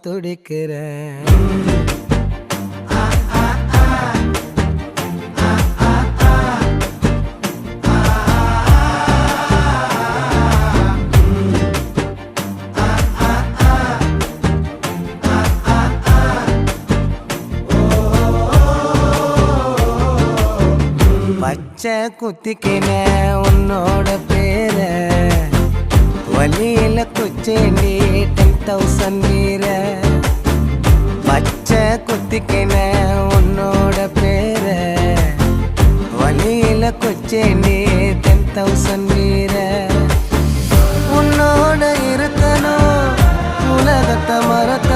துடிக்கிறேன். பச்சை குத்திக்கின உன்னோட பேர வலியில குச்சேண்டி 10,000 வீர. பச்சை குத்திக்கின உன்னோட பேர வலியில குச்சேண்டி 10,000 வீர. உன்னோட இருக்கணும் உலகத்தை மறக்க